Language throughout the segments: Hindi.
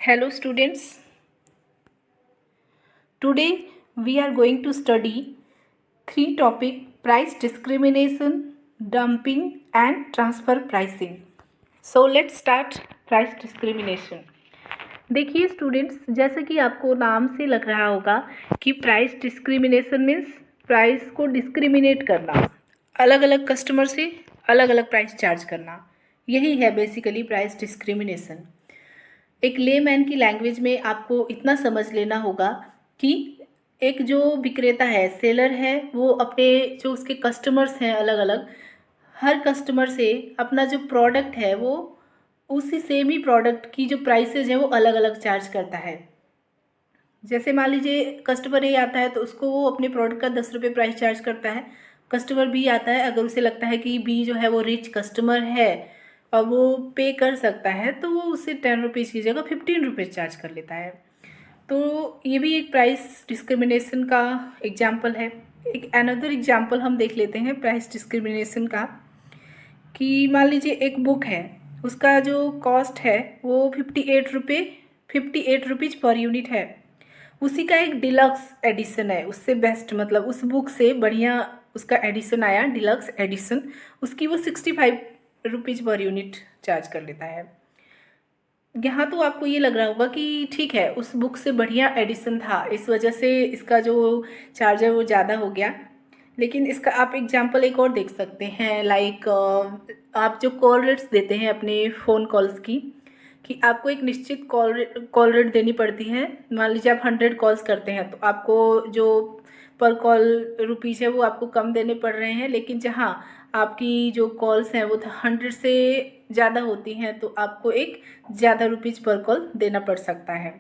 Hello students, today we are going to study three topic: price discrimination, dumping and transfer pricing. So let's start price discrimination. देखिए स्टूडेंट्स, जैसे कि आपको नाम से लग रहा होगा कि प्राइस डिस्क्रिमिनेशन मीन्स प्राइस को डिस्क्रिमिनेट करना, अलग अलग कस्टमर से अलग अलग प्राइस चार्ज करना, यही है बेसिकली प्राइस डिस्क्रिमिनेशन। एक लेमैन की लैंग्वेज में आपको इतना समझ लेना होगा कि एक जो विक्रेता है, सेलर है, वो अपने जो उसके कस्टमर्स हैं अलग अलग, हर कस्टमर से अपना जो प्रोडक्ट है वो उसी सेम ही प्रोडक्ट की जो प्राइसेज है वो अलग अलग चार्ज करता है। जैसे मान लीजिए कस्टमर ए आता है तो उसको वो अपने प्रोडक्ट का 10 रुपये प्राइस चार्ज करता है। कस्टमर बी आता है, अगर उसे लगता है कि बी जो है वो रिच कस्टमर है और वो पे कर सकता है तो वो उससे 10 रुपीज़ की जगह 15 रुपीज़ चार्ज कर लेता है। तो ये भी एक प्राइस डिस्क्रिमिनेशन का एग्जाम्पल है। एक अनदर एग्जाम्पल हम देख लेते हैं प्राइस डिस्क्रिमिनेशन का, कि मान लीजिए एक बुक है, उसका जो कॉस्ट है वो 58 रुपीज़ पर यूनिट है। उसी का एक डिलक्स एडिशन है, उससे बेस्ट मतलब उस बुक से बढ़िया उसका एडिशन आया डिलक्स एडिशन, उसकी वो 65 रुपीज़ पर यूनिट चार्ज कर लेता है। यहाँ तो आपको ये लग रहा होगा कि ठीक है, उस बुक से बढ़िया एडिशन था, इस वजह से इसका जो चार्ज है वो ज़्यादा हो गया। लेकिन इसका आप एग्जांपल एक और देख सकते हैं, लाइक आप जो कॉल रेट्स देते हैं अपने फ़ोन कॉल्स की, कि आपको एक निश्चित कॉल रेट देनी पड़ती है। मान लीजिए आप 100 कॉल्स करते हैं तो आपको जो पर कॉल रुपीज़ है वो आपको कम देने पड़ रहे हैं, लेकिन जहाँ आपकी जो कॉल्स हैं वो 100 से ज़्यादा होती हैं तो आपको एक ज़्यादा रुपीज़ पर कॉल देना पड़ सकता है।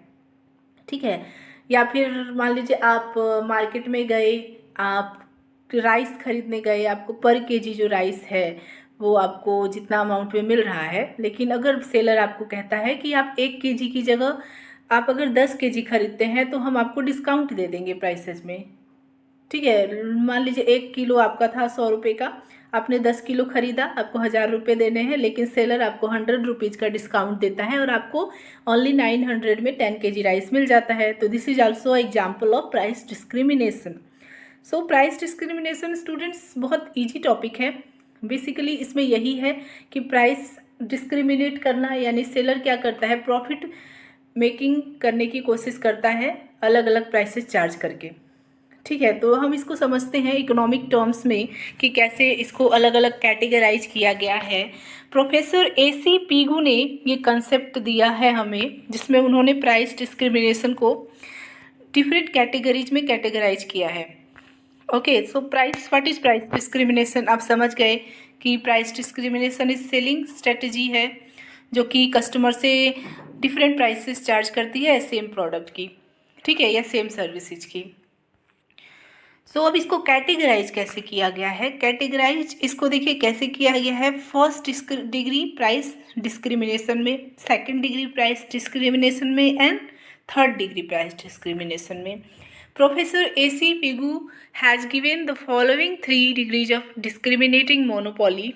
ठीक है। या फिर मान लीजिए आप मार्केट में गए, आप राइस खरीदने गए, आपको पर केजी जो राइस है वो आपको जितना अमाउंट में मिल रहा है, लेकिन अगर सेलर आपको कहता है कि आप 1 केजी की जगह आप अगर 10 केजी खरीदते हैं तो हम आपको डिस्काउंट दे देंगे प्राइसेस में। ठीक है, मान लीजिए 1 किलो आपका था 100 रुपये का, आपने 10 किलो खरीदा, आपको 1000 रुपये देने हैं, लेकिन सेलर आपको 100 रुपीज़ का डिस्काउंट देता है और आपको ओनली 900 में 10 केजी राइस मिल जाता है। तो this is also example of price discrimination. So price discrimination students बहुत ईजी टॉपिक है। बेसिकली इसमें यही है कि प्राइस डिस्क्रिमिनेट करना, यानी सेलर क्या करता है, प्रॉफिट मेकिंग करने की कोशिश करता है अलग अलग प्राइसेस चार्ज करके। ठीक है, तो हम इसको समझते हैं इकोनॉमिक टर्म्स में कि कैसे इसको अलग अलग कैटेगराइज किया गया है। प्रोफेसर AC पीगू ने ये कंसेप्ट दिया है हमें, जिसमें उन्होंने प्राइस डिस्क्रिमिनेशन को डिफरेंट कैटेगरीज में कैटेगराइज किया है। Okay, so price, what is price discrimination, आप समझ गए कि price discrimination is selling strategy है जो कि कस्टमर से डिफरेंट प्राइसेस चार्ज करती है सेम प्रोडक्ट की, ठीक है, या सेम सर्विसेज की। सो अब इसको कैटेगराइज कैसे किया गया है, कैटेगराइज इसको देखिए कैसे किया गया है। फर्स्ट डिग्री प्राइस डिस्क्रिमिनेशन में, सेकंड डिग्री प्राइस डिस्क्रिमिनेशन में and third degree price discrimination में। Professor AC Pigou has given the following 3 degrees of discriminating monopoly.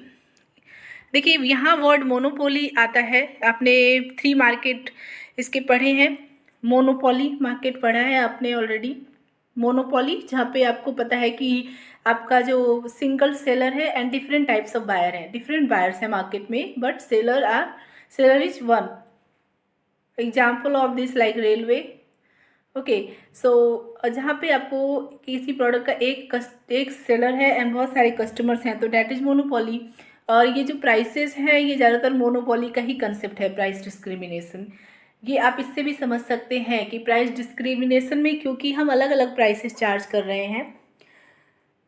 देखिए यहाँ वर्ड मोनोपोली आता है, आपने 3 मार्केट इसके पढ़े हैं, मोनोपोली मार्केट पढ़ा है आपने ऑलरेडी। मोनोपोली जहाँ पे आपको पता है कि आपका जो सिंगल सेलर है and different types of buyer हैं, डिफरेंट बायर्स हैं मार्केट में, but seller is one. Example of this like railway. Okay, so जहाँ पे आपको किसी प्रोडक्ट का एक सेलर है एंड बहुत सारे कस्टमर्स हैं तो डैट इज मोनोपोली। और ये जो प्राइसेस हैं ये ज़्यादातर मोनोपोली का ही कंसेप्ट है, प्राइस डिस्क्रिमिनेशन। ये आप इससे भी समझ सकते हैं कि प्राइस डिस्क्रिमिनेशन में क्योंकि हम अलग अलग प्राइसेस चार्ज कर रहे हैं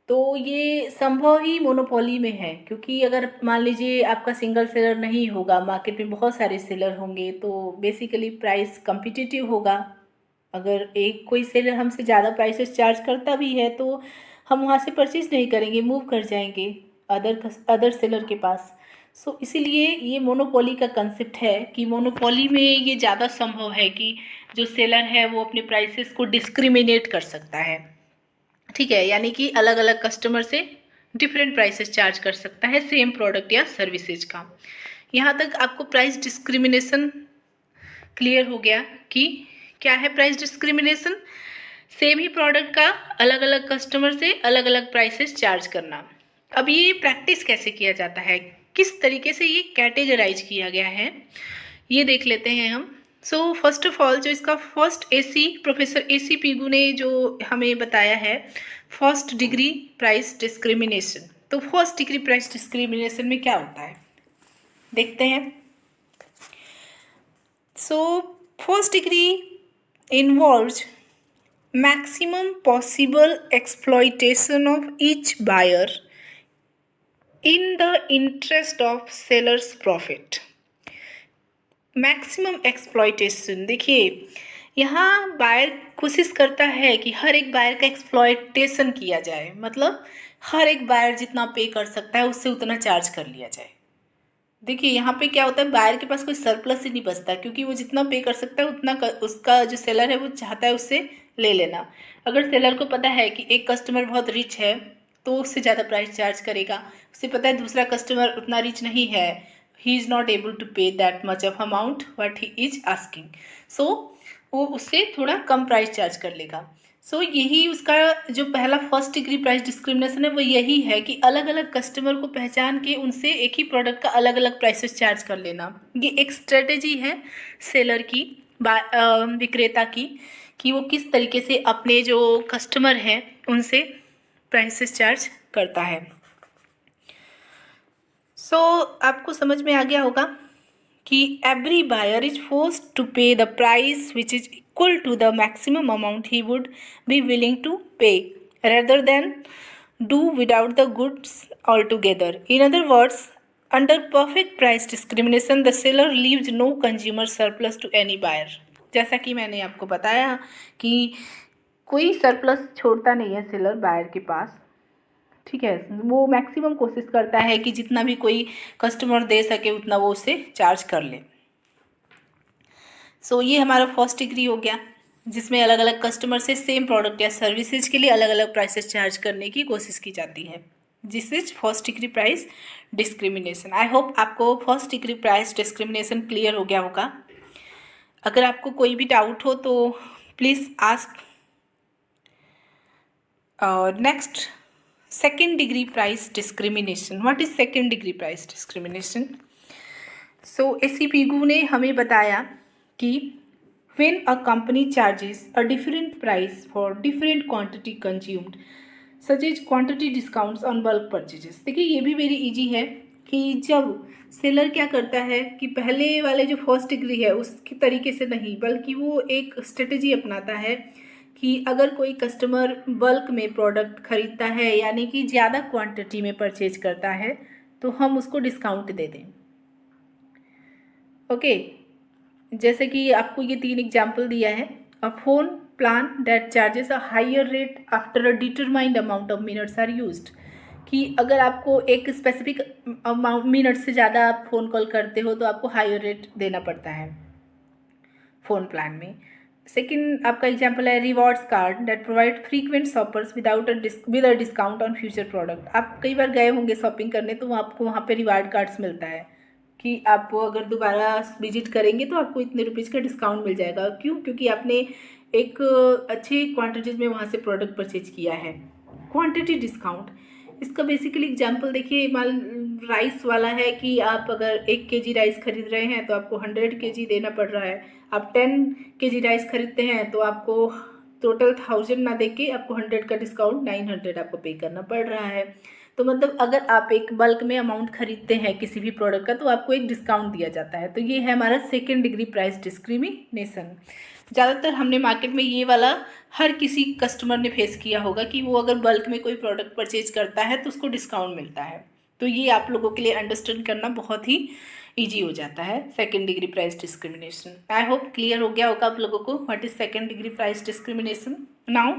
तो ये संभव ही मोनोपोली में है, क्योंकि अगर मान लीजिए आपका सिंगल सेलर नहीं होगा, मार्केट में बहुत सारे सेलर होंगे तो बेसिकली प्राइस कम्पिटिटिव होगा। अगर एक कोई सेलर हमसे ज़्यादा प्राइसेस चार्ज करता भी है तो हम वहाँ से परचेज नहीं करेंगे, मूव कर जाएंगे अदर सेलर के पास। सो इसीलिए ये मोनोपोली का कंसेप्ट है कि मोनोपोली में ये ज़्यादा संभव है कि जो सेलर है वो अपने प्राइसेस को डिस्क्रिमिनेट कर सकता है। ठीक है, यानी कि अलग अलग कस्टमर से डिफरेंट प्राइसेस चार्ज कर सकता है सेम प्रोडक्ट या सर्विसेज का। यहाँ तक आपको प्राइस डिस्क्रिमिनेशन क्लियर हो गया कि क्या है प्राइस डिस्क्रिमिनेशन। सेम ही प्रोडक्ट का अलग अलग कस्टमर से अलग अलग प्राइसेस चार्ज करना। अब ये प्रैक्टिस कैसे किया जाता है, किस तरीके से ये कैटेगराइज किया गया है, ये देख लेते हैं हम। सो फर्स्ट ऑफ ऑल जो इसका फर्स्ट प्रोफेसर AC पीगू ने जो हमें बताया है फर्स्ट डिग्री प्राइस डिस्क्रिमिनेशन। तो फर्स्ट डिग्री प्राइस डिस्क्रिमिनेशन में क्या होता है देखते हैं। So first degree involves maximum possible exploitation of each buyer in the interest of seller's profit। Maximum exploitation, देखिए यहाँ बायर कोशिश करता है कि हर एक बायर का एक्सप्लॉयटेशन किया जाए, मतलब हर एक बायर जितना पे कर सकता है उससे उतना चार्ज कर लिया जाए। देखिए यहाँ पे क्या होता है, बायर के पास कोई सरप्लस ही नहीं बचता, क्योंकि वो जितना पे कर सकता है उतना उसका जो सेलर है वो चाहता है उससे ले लेना। अगर सेलर को पता है कि एक कस्टमर बहुत रिच है तो उससे ज़्यादा प्राइस चार्ज करेगा, उसे पता है दूसरा कस्टमर उतना रिच नहीं है, he is not able to pay that much of amount what he is asking, so वो उससे थोड़ा कम प्राइस चार्ज कर लेगा। सो यही उसका जो पहला फर्स्ट डिग्री प्राइस डिस्क्रिमिनेशन है वो यही है कि अलग अलग कस्टमर को पहचान के उनसे एक ही प्रोडक्ट का अलग अलग प्राइसेस चार्ज कर लेना। ये एक स्ट्रेटेजी है सेलर की, विक्रेता की, कि वो किस तरीके से अपने जो कस्टमर हैं उनसे प्राइसेस चार्ज करता है। सो आपको समझ में आ गया होगा कि every buyer is forced to pay the price which is equal to the maximum amount he would be willing to pay rather than do without the goods altogether. In other words, under perfect price discrimination, the seller leaves no consumer surplus to any buyer। जैसा कि मैंने आपको बताया कि कोई सरप्लस छोड़ता नहीं है सेलर बायर के पास, ठीक है। वो मैक्सिमम कोशिश करता है कि जितना भी कोई कस्टमर दे सके उतना वो उससे चार्ज कर ले। सो ये हमारा फर्स्ट डिग्री हो गया, जिसमें अलग अलग कस्टमर से सेम प्रोडक्ट या सर्विसेज के लिए अलग अलग प्राइसेस चार्ज करने की कोशिश की जाती है। This is first degree price discrimination. I hope आपको first degree price discrimination clear हो गया होगा। अगर आपको कोई भी डाउट हो तो please ask. Next, second degree price discrimination। what is second degree price discrimination? so AC Pigou ने हमें बताया कि when a company charges a different price for different quantity consumed such as quantity discounts on bulk purchases। देखिए ये भी वेरी इजी है कि जब सेलर क्या करता है कि पहले वाले जो फर्स्ट डिग्री है उसके तरीके से नहीं, बल्कि वो एक स्ट्रेटजी अपनाता है कि अगर कोई कस्टमर बल्क में प्रोडक्ट ख़रीदता है यानी कि ज़्यादा क्वांटिटी में परचेज करता है तो हम उसको डिस्काउंट दे दें। ओके, जैसे कि आपको ये 3 एग्जाम्पल दिया है। A phone plan that charges a higher rate after a determined amount of minutes are used, कि अगर आपको एक स्पेसिफिक अमाउंट मिनट से ज़्यादा आप फ़ोन कॉल करते हो तो आपको हायर रेट देना पड़ता है फ़ोन प्लान में। सेकेंड आपका एग्जाम्पल है rewards card that provide frequent shoppers with a discount on future product. आप कई बार गए होंगे शॉपिंग करने तो आपको वहाँ पे रिवार्ड कार्ड्स मिलता है कि आप अगर दोबारा विजिट करेंगे तो आपको इतने रुपीज़ का डिस्काउंट मिल जाएगा। क्यों? क्योंकि आपने एक अच्छी क्वांटिटीज़ में वहाँ से प्रोडक्ट परचेज किया है। क्वांटिटी डिस्काउंट, इसका बेसिकली एग्जांपल देखिए, मान राइस वाला है कि आप अगर 1 kg राइस खरीद रहे हैं तो आपको 100 kg देना पड़ रहा है। आप 10 kg राइस खरीदते हैं तो आपको टोटल 1000 ना दे के आपको 100 का डिस्काउंट 900 आपको पे करना पड़ रहा है। तो मतलब अगर आप एक बल्क में अमाउंट खरीदते हैं किसी भी प्रोडक्ट का तो आपको एक डिस्काउंट दिया जाता है। तो ये है हमारा सेकेंड डिग्री प्राइस डिस्क्रिमिनेशन। ज़्यादातर हमने मार्केट में ये वाला हर किसी कस्टमर ने फेस किया होगा कि वो अगर बल्क में कोई प्रोडक्ट परचेज करता है तो उसको डिस्काउंट मिलता है। तो ये आप लोगों के लिए अंडरस्टैंड करना बहुत ही ईजी हो जाता है second degree price discrimination. I hope clear हो गया होगा आप लोगों को what is second degree price discrimination. Now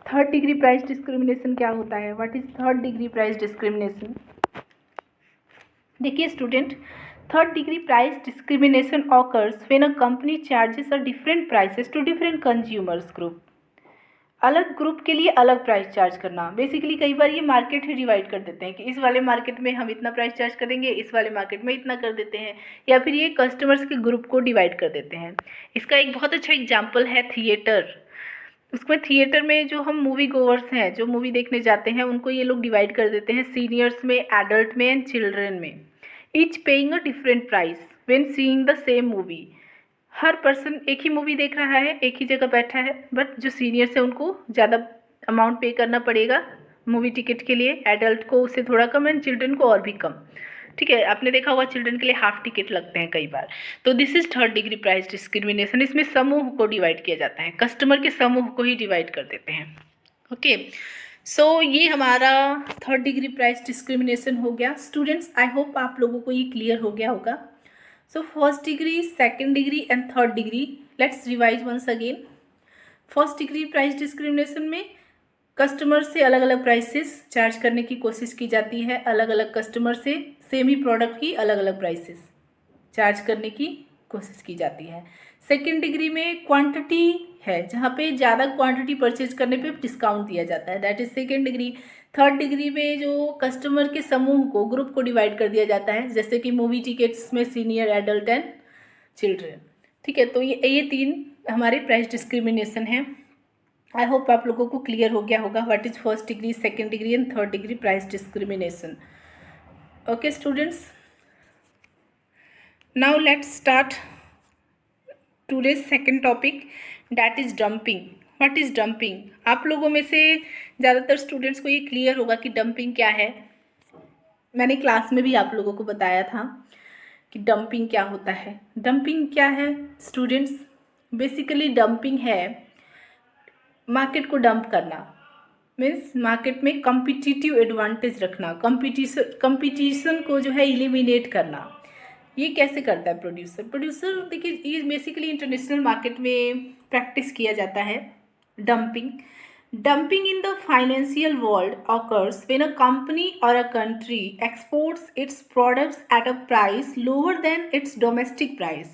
third degree price discrimination क्या होता है, what is third degree price discrimination. देखिए student, third degree price discrimination occurs when a company charges a different prices to different consumers group। अलग ग्रुप के लिए अलग प्राइस चार्ज करना। बेसिकली कई बार ये मार्केट ही डिवाइड कर देते हैं कि इस वाले मार्केट में हम इतना प्राइस चार्ज करेंगे, इस वाले मार्केट में इतना कर देते हैं, या फिर ये कस्टमर्स के ग्रुप को डिवाइड कर देते हैं। इसका एक बहुत अच्छा एग्जाम्पल है थिएटर। उसमें थिएटर में जो हम मूवी गोवर्स हैं, जो मूवी देखने जाते हैं, उनको ये लोग डिवाइड कर देते हैं सीनियर्स में, एडल्ट में एंड चिल्ड्रन में। Each paying a different price when seeing the same movie. Her person एक ही मूवी देख रहा है, एक ही जगह बैठा है, बट जो सीनियर्स है उनको ज़्यादा अमाउंट पे करना पड़ेगा मूवी टिकट के लिए, एडल्ट को उससे थोड़ा कम एंड चिल्ड्रन को और भी कम। ठीक है, आपने देखा होगा चिल्ड्रन के लिए हाफ टिकट लगते हैं कई बार। तो this is third degree price discrimination. इसमें समूह को डिवाइड किया जाता है, कस्टमर के समूह को ही डिवाइड कर देते हैं। ओके, सो ये हमारा थर्ड डिग्री प्राइस डिस्क्रिमिनेशन हो गया। स्टूडेंट्स, आई होप आप लोगों को ये क्लियर हो गया होगा। So first degree, second degree and third degree, let's revise once again. First degree price discrimination में कस्टमर से अलग अलग प्राइसेस चार्ज करने की कोशिश की जाती है, अलग अलग कस्टमर से सेम ही प्रोडक्ट की अलग अलग प्राइसेस चार्ज करने की कोशिश की जाती है। सेकेंड डिग्री में क्वांटिटी है, जहाँ पे ज़्यादा क्वांटिटी परचेज करने पे डिस्काउंट दिया जाता है, that is second degree. Third degree में जो कस्टमर के समूह को, ग्रुप को डिवाइड कर दिया जाता है, जैसे कि मूवी टिकट्स में सीनियर, एडल्ट एंड चिल्ड्रन। ठीक है, तो ये तीन हमारे प्राइस डिस्क्रिमिनेशन हैं। आई होप आप लोगों को क्लियर हो गया होगा what is first degree, second degree and third degree price discrimination. Okay students, now let's start today's second topic, that is dumping. What is dumping? आप लोगों में से ज़्यादातर स्टूडेंट्स को ये क्लियर होगा कि डंपिंग क्या है। मैंने क्लास में भी आप लोगों को बताया था कि डंपिंग क्या होता है। डंपिंग क्या है स्टूडेंट्स? बेसिकली डंपिंग है मार्केट को डंप करना, मीन्स मार्केट में कॉम्पिटिटिव एडवांटेज रखना, कंपटीशन को जो है एलिमिनेट करना। ये कैसे करता है प्रोड्यूसर? देखिए, ये बेसिकली इंटरनेशनल मार्केट में प्रैक्टिस किया जाता है dumping. Dumping in the financial world occurs when a company or a country exports its products at a price lower than its domestic price.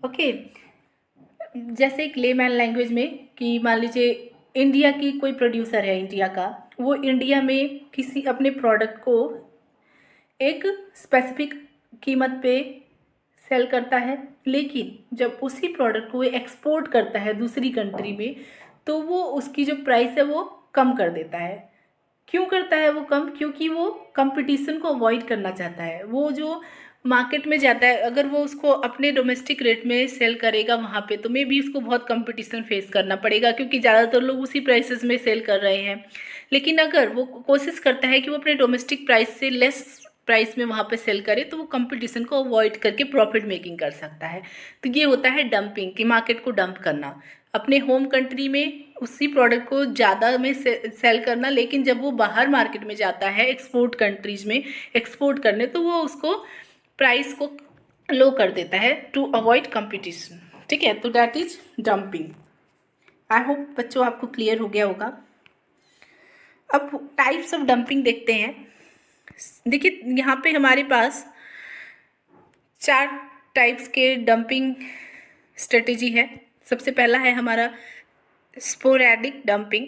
Okay, जैसे एक लेमैन लैंग्वेज में कि मान लीजिए इंडिया की कोई प्रोड्यूसर है, इंडिया का, वो इंडिया में किसी अपने प्रोडक्ट को एक स्पेसिफिक कीमत पे सेल करता है, लेकिन जब उसी प्रोडक्ट को वो एक्सपोर्ट करता है दूसरी कंट्री में, तो वो उसकी जो प्राइस है वो कम कर देता है। क्यों करता है वो कम? क्योंकि वो कंपटीशन को अवॉइड करना चाहता है। वो जो मार्केट में जाता है, अगर वो उसको अपने डोमेस्टिक रेट में सेल करेगा वहाँ पे, तो मे बी उसको बहुत कंपटीशन फेस करना पड़ेगा, क्योंकि ज़्यादातर लोग उसी प्राइसेस में सेल कर रहे हैं। लेकिन अगर वो कोशिश करता है कि वो अपने डोमेस्टिक प्राइस से लेस प्राइस में वहाँ पे सेल करे, तो वो कंपटीशन को अवॉइड करके प्रॉफिट मेकिंग कर सकता है। तो ये होता है डंपिंग, कि मार्केट को डंप करना, अपने होम कंट्री में उसी प्रोडक्ट को ज़्यादा में सेल करना, लेकिन जब वो बाहर मार्केट में जाता है एक्सपोर्ट कंट्रीज में एक्सपोर्ट करने, तो वो उसको प्राइस को लो कर देता है टू अवॉइड कंपटीशन। ठीक है, तो that is dumping. I hope बच्चों आपको क्लियर हो गया होगा। अब टाइप्स ऑफ डंपिंग देखते हैं। देखिए, यहाँ पे हमारे पास 4 टाइप्स के डंपिंग स्ट्रेटेजी है। सबसे पहला है हमारा sporadic dumping.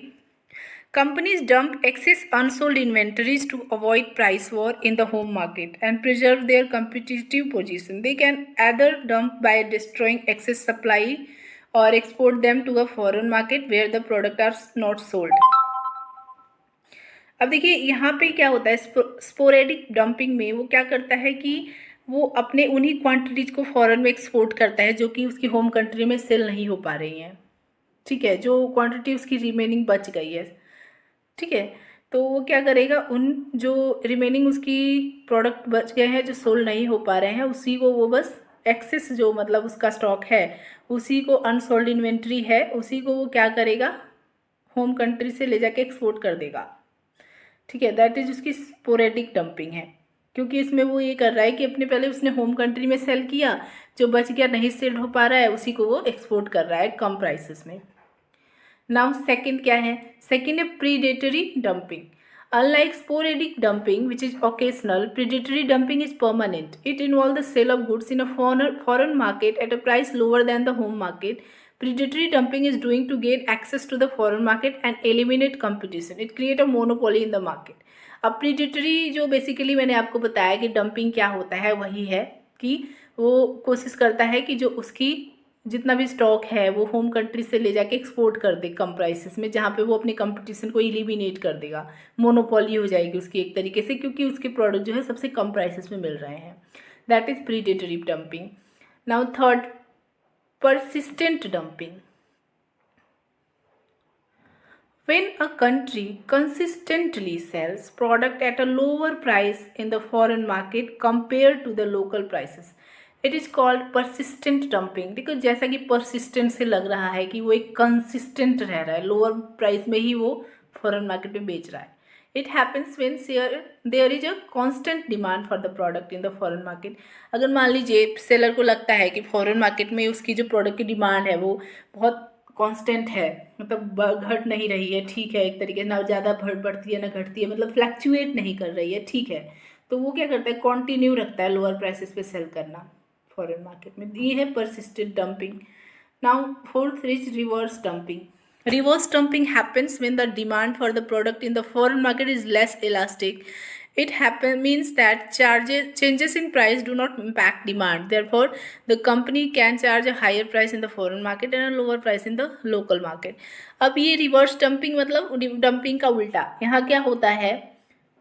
Companies dump excess unsold inventories to avoid price war in the home market and preserve their competitive position. They can either dump by destroying excess supply or export them to a foreign market where the product are not sold. अब देखिए यहाँ पे क्या होता है, स्पोरेडिक डंपिंग में वो क्या करता है कि वो अपने उन्हीं क्वांटिटीज को फॉरेन में एक्सपोर्ट करता है जो कि उसकी होम कंट्री में सेल नहीं हो पा रही हैं। ठीक है, जो क्वांटिटी उसकी रिमेनिंग बच गई है, ठीक है, तो वो क्या करेगा, उन जो रिमेनिंग उसकी प्रोडक्ट बच गए हैं जो सोल्ड नहीं हो पा रहे हैं, उसी को वो बस एक्सेस जो मतलब उसका स्टॉक है, उसी को अनसोल्ड इन्वेंट्री है, उसी को वो क्या करेगा, होम कंट्री से ले जाके एक्सपोर्ट कर देगा। ठीक है, दैट इज उसकी स्पोरेडिक डंपिंग है, क्योंकि इसमें वो ये कर रहा है कि अपने पहले उसने होम कंट्री में सेल किया, जो बच गया नहीं सेल हो पा रहा है उसी को वो एक्सपोर्ट कर रहा है कम प्राइसेस में। नाउ सेकेंड क्या है? सेकेंड है predatory dumping. Unlike sporadic dumping which is occasional, predatory dumping is permanent. It involve the sale of goods in a foreign market at a price lower than the home market Predatory dumping is doing to gain access to the foreign market and eliminate competition. It create a monopoly in the market. अब प्रीडेटरी जो बेसिकली मैंने आपको बताया कि डंपिंग क्या होता है, वही है कि वो कोशिश करता है कि जो उसकी जितना भी स्टॉक है वो होम कंट्री से ले जाके एक्सपोर्ट कर दे कम प्राइसेस में, जहाँ पे वो अपनी कंपटीशन को एलिमिनेट कर देगा, मोनोपोली हो जाएगी उसकी एक तरीके से, क्योंकि उसके प्रोडक्ट जो है सबसे कम प्राइसेस में मिल रहे हैं. That is predatory dumping. Now third, persistent dumping. When a country consistently sells product at a lower price in the foreign market compared to the local prices, it is called persistent dumping. देखो जैसा कि persistent से लग रहा है कि वो एक consistent रह रहा है, लोअर प्राइस में ही वो फॉरेन मार्केट में बेच रहा है. It happens when there is a constant demand for the product in the foreign market. अगर मान लीजिए सेलर को लगता है कि फॉरेन मार्केट में उसकी जो प्रोडक्ट की डिमांड है वो बहुत कांस्टेंट है, मतलब घट नहीं रही है, ठीक है, एक तरीके से ना ज़्यादा बढ़ती है ना घटती है, मतलब फ्लैक्चुएट नहीं कर रही है, ठीक है, तो वो क्या करता है, कंटिन्यू रखता है लोअर प्राइसेस पे सेल करना फॉरेन मार्केट में. ये है persistent dumping. Now fourth is reverse dumping. Reverse dumping happens when the demand for the product in the foreign market is less elastic. It means that changes in price do not impact demand. Therefore, the company can charge a higher price in the foreign market and a lower price in the local market. अब ये रिवर्स डंपिंग मतलब डंपिंग का उल्टा. यहाँ क्या होता है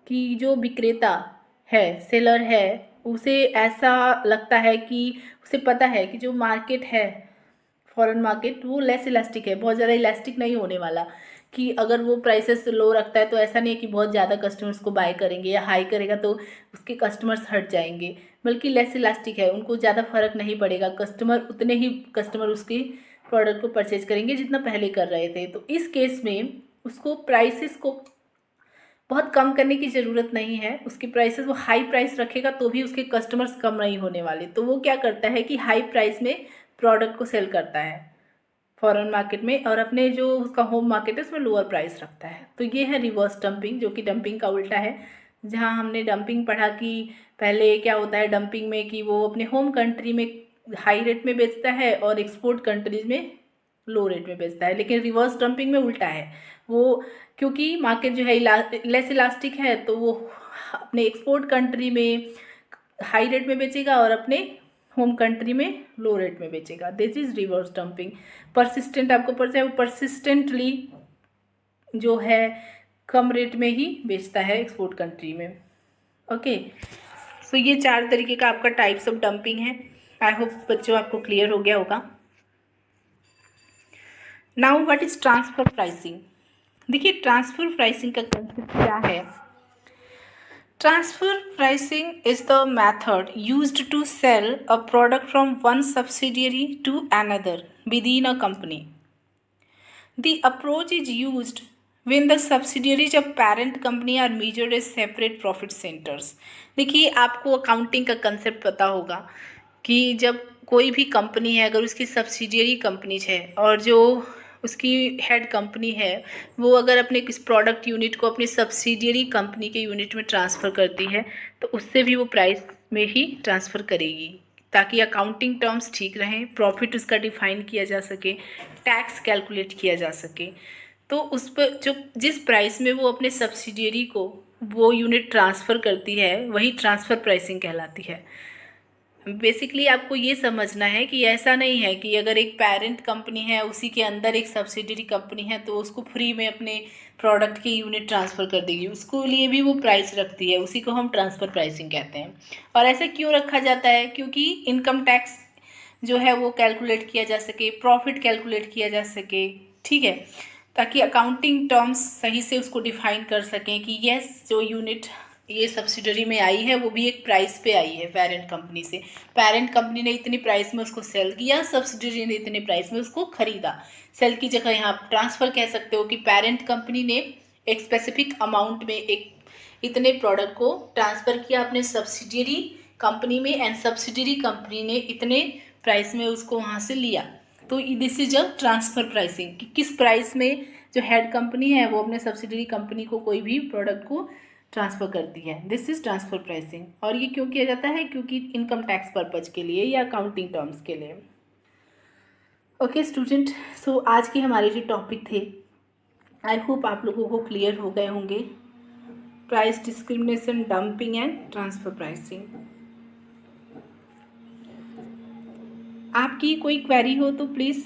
कि जो विक्रेता है, सेलर है, उसे ऐसा लगता है कि उसे पता है कि जो मार्केट है फॉरेन मार्केट वो लेस इलास्टिक है, बहुत ज़्यादा इलास्टिक नहीं होने वाला, कि अगर वो प्राइसेस लो रखता है तो ऐसा नहीं है कि बहुत ज़्यादा कस्टमर्स को बाय करेंगे, या हाई करेगा तो उसके कस्टमर्स हट जाएंगे, बल्कि लेस इलास्टिक है, उनको ज़्यादा फर्क नहीं पड़ेगा, उतने ही कस्टमर उसके प्रोडक्ट को परचेज करेंगे जितना पहले कर रहे थे. तो इस केस में उसको प्राइसेस को बहुत कम करने की ज़रूरत नहीं है. उसकी प्राइसेस वो हाई प्राइस रखेगा तो भी उसके कस्टमर्स कम नहीं होने वाले, तो वो क्या करता है कि हाई प्राइस में प्रोडक्ट को सेल करता है फॉरेन मार्केट में, और अपने जो उसका होम मार्केट है उसमें लोअर प्राइस रखता है. तो ये है रिवर्स डंपिंग, जो कि डंपिंग का उल्टा है. जहाँ हमने डंपिंग पढ़ा कि पहले क्या होता है डंपिंग में कि वो अपने होम कंट्री में हाई रेट में बेचता है और एक्सपोर्ट कंट्रीज में लो रेट में बेचता है, लेकिन रिवर्स डंपिंग में उल्टा है. वो क्योंकि मार्केट जो है लेस इलास्टिक है, तो वो अपने एक्सपोर्ट कंट्री में हाई रेट में बेचेगा और अपने होम कंट्री में लो रेट में बेचेगा. This is reverse dumping. Persistent आपको पता है, वो परसिस्टेंटली जो है कम रेट में ही बेचता है एक्सपोर्ट कंट्री में. ओके, सो ये 4 तरीके का आपका टाइप्स ऑफ डंपिंग है. आई होप बच्चों आपको क्लियर हो गया होगा. Now what is transfer pricing. देखिए ट्रांसफर प्राइसिंग का कंसेप्ट क्या है. Transfer pricing is the method used to sell a product from one subsidiary to another within a company. The approach is used when the subsidiaries of parent company are measured as separate profit centers. देखिए आपको अकाउंटिंग का कंसेप्ट पता होगा कि जब कोई भी कंपनी है, अगर उसकी सब्सिडियरी कंपनीज है और जो उसकी हेड कंपनी है वो अगर अपने किस प्रोडक्ट यूनिट को अपनी सब्सिडियरी कंपनी के यूनिट में ट्रांसफ़र करती है तो उससे भी वो प्राइस में ही ट्रांसफ़र करेगी, ताकि अकाउंटिंग टर्म्स ठीक रहें, प्रॉफिट उसका डिफाइन किया जा सके, टैक्स कैलकुलेट किया जा सके. तो उस पर जो जिस प्राइस में वो अपने सब्सिडियरी को वो यूनिट ट्रांसफ़र करती है वही ट्रांसफ़र प्राइसिंग कहलाती है. बेसिकली आपको ये समझना है कि ऐसा नहीं है कि अगर एक पेरेंट कंपनी है उसी के अंदर एक सब्सिडियरी कंपनी है तो उसको फ्री में अपने प्रोडक्ट की यूनिट ट्रांसफ़र कर देगी, उसको लिए भी वो प्राइस रखती है, उसी को हम ट्रांसफ़र प्राइसिंग कहते हैं. और ऐसे क्यों रखा जाता है, क्योंकि इनकम टैक्स जो है वो कैलकुलेट किया जा सके, प्रॉफिट कैलकुलेट किया जा सके, ठीक है, ताकि अकाउंटिंग टर्म्स सही से उसको डिफाइन कर सकें कि यस जो यूनिट ये सब्सिडरी में आई है वो भी एक प्राइस पे आई है पेरेंट कंपनी से, पेरेंट कंपनी ने इतनी प्राइस में उसको सेल किया, सब्सिडरी ने इतने प्राइस में उसको खरीदा. सेल की जगह यहाँ आप ट्रांसफ़र कह सकते हो कि पेरेंट कंपनी ने एक स्पेसिफिक अमाउंट में एक इतने प्रोडक्ट को ट्रांसफ़र किया अपने सब्सिडियरी कंपनी में, एंड सब्सिडियरी कंपनी ने इतने प्राइस में उसको वहाँ से लिया. तो this is a transfer pricing कि किस प्राइस में जो हेड कंपनी है वो अपने सब्सिडियरी कंपनी को कोई भी प्रोडक्ट को ट्रांसफ़र करती है. This is transfer pricing. और ये क्यों किया जाता है, क्योंकि इनकम टैक्स पर्पज़ के लिए या अकाउंटिंग टर्म्स के लिए. ओके स्टूडेंट, सो आज के हमारे जो टॉपिक थे, आई होप आप लोगों को क्लियर हो गए होंगे। Price discrimination, dumping and transfer pricing. आपकी कोई क्वेरी हो तो प्लीज़